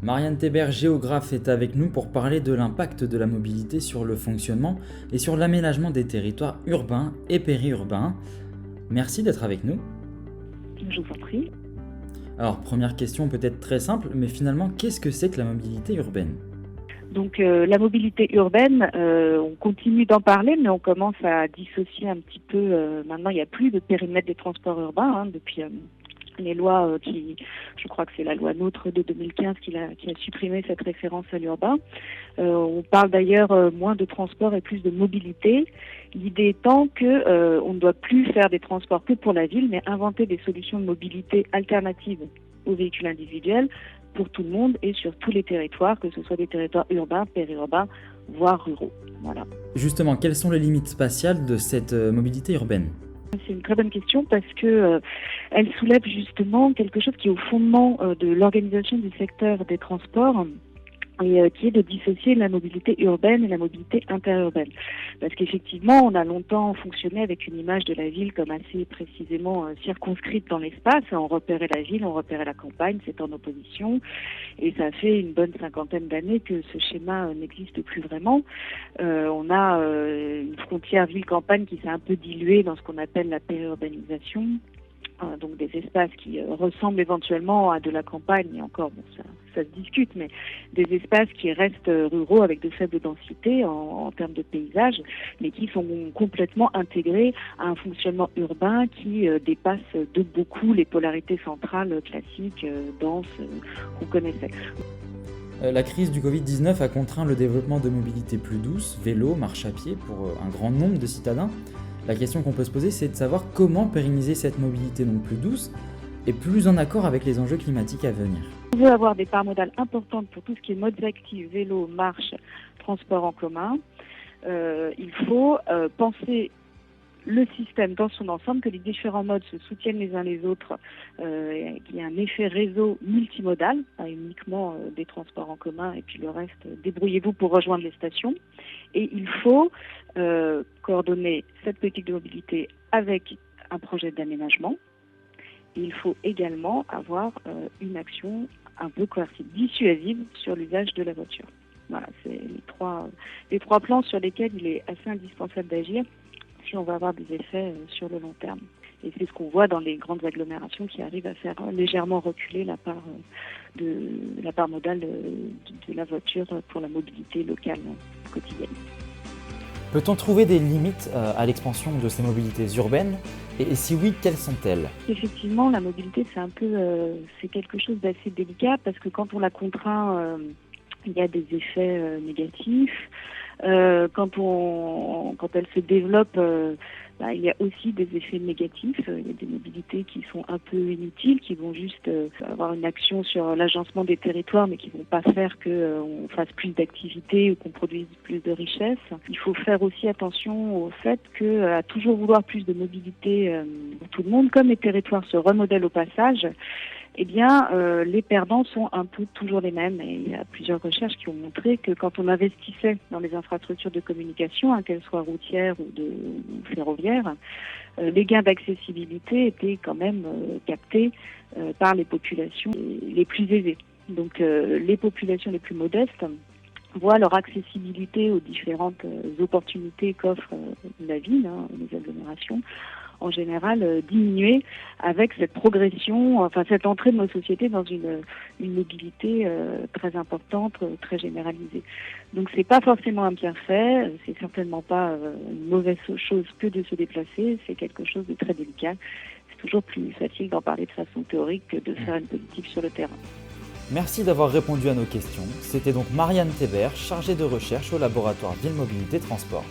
Marianne Théber, géographe, est avec nous pour parler de l'impact de la mobilité sur le fonctionnement et sur l'aménagement des territoires urbains et périurbains. Merci d'être avec nous. Je vous en prie. Alors, première question peut-être très simple, mais finalement, qu'est-ce que c'est que la mobilité urbaine ? Donc la mobilité urbaine, on continue d'en parler, mais on commence à dissocier un petit peu. Maintenant, il n'y a plus de périmètre des transports urbains depuis les lois je crois que c'est la loi NOTRe de 2015 qui a supprimé cette référence à l'urbain. On parle d'ailleurs moins de transport et plus de mobilité. L'idée étant que on ne doit plus faire des transports que pour la ville, mais inventer des solutions de mobilité alternatives aux véhicules individuels pour tout le monde et sur tous les territoires, que ce soit des territoires urbains, périurbains, voire ruraux. Voilà. Justement, quelles sont les limites spatiales de cette mobilité urbaine ? C'est une très bonne question parce que elle soulève justement quelque chose qui est au fondement de l'organisation du secteur des transports et qui est de dissocier la mobilité urbaine et la mobilité interurbaine. Parce qu'effectivement, on a longtemps fonctionné avec une image de la ville comme assez précisément circonscrite dans l'espace. On repérait la ville, on repérait la campagne, c'est en opposition. Et ça fait une bonne 50aine d'années que ce schéma n'existe plus vraiment. On a une frontière ville-campagne qui s'est un peu diluée dans ce qu'on appelle la périurbanisation. Donc des espaces qui ressemblent éventuellement à de la campagne, et encore, bon, ça se discute, mais des espaces qui restent ruraux avec de faibles densités en termes de paysage, mais qui sont complètement intégrés à un fonctionnement urbain qui dépasse de beaucoup les polarités centrales classiques, denses, qu'on connaissait. La crise du Covid-19 a contraint le développement de mobilités plus douces, vélo, marche à pied, pour un grand nombre de citadins. La question qu'on peut se poser, c'est de savoir comment pérenniser cette mobilité donc plus douce et plus en accord avec les enjeux climatiques à venir. On veut avoir des parts modales importantes pour tout ce qui est modes actifs, vélo, marche, transport en commun. Il faut penser le système dans son ensemble, que les différents modes se soutiennent les uns les autres, qu'il y ait un effet réseau multimodal, pas uniquement des transports en commun et puis le reste, débrouillez-vous pour rejoindre les stations. Et il faut coordonner cette politique de mobilité avec un projet d'aménagement. Il faut également avoir une action un peu coercitive, dissuasive sur l'usage de la voiture. Voilà, c'est les trois plans sur lesquels il est assez indispensable d'agir si on va avoir des effets sur le long terme. Et c'est ce qu'on voit dans les grandes agglomérations qui arrivent à faire légèrement reculer la part modale de la voiture pour la mobilité locale quotidienne. Peut-on trouver des limites à l'expansion de ces mobilités urbaines ? Et si oui, quelles sont-elles ? Effectivement, la mobilité, c'est quelque chose d'assez délicat parce que quand on la contraint, il y a des effets négatifs. Quand elle se développe, il y a aussi des effets négatifs. Il y a des mobilités qui sont un peu inutiles, qui vont juste avoir une action sur l'agencement des territoires, mais qui vont pas faire qu'on fasse plus d'activités ou qu'on produise plus de richesses. Il faut faire aussi attention au fait qu'à toujours vouloir plus de mobilité pour tout le monde, comme les territoires se remodèlent au passage, eh bien, les perdants sont un peu toujours les mêmes. Et il y a plusieurs recherches qui ont montré que quand on investissait dans les infrastructures de communication, qu'elles soient routières ou ferroviaires, les gains d'accessibilité étaient quand même captés par les populations les plus aisées. Donc, les populations les plus modestes voient leur accessibilité aux différentes opportunités qu'offre la ville, les agglomérations, en général diminuer avec cette progression, cette entrée de nos sociétés dans une mobilité très importante, très généralisée. Donc c'est pas forcément un bienfait, c'est certainement pas une mauvaise chose que de se déplacer, c'est quelque chose de très délicat. C'est toujours plus facile d'en parler de façon théorique que de faire une politique sur le terrain. Merci d'avoir répondu à nos questions. C'était donc Marianne Théber, chargée de recherche au laboratoire Ville Mobilité Transport.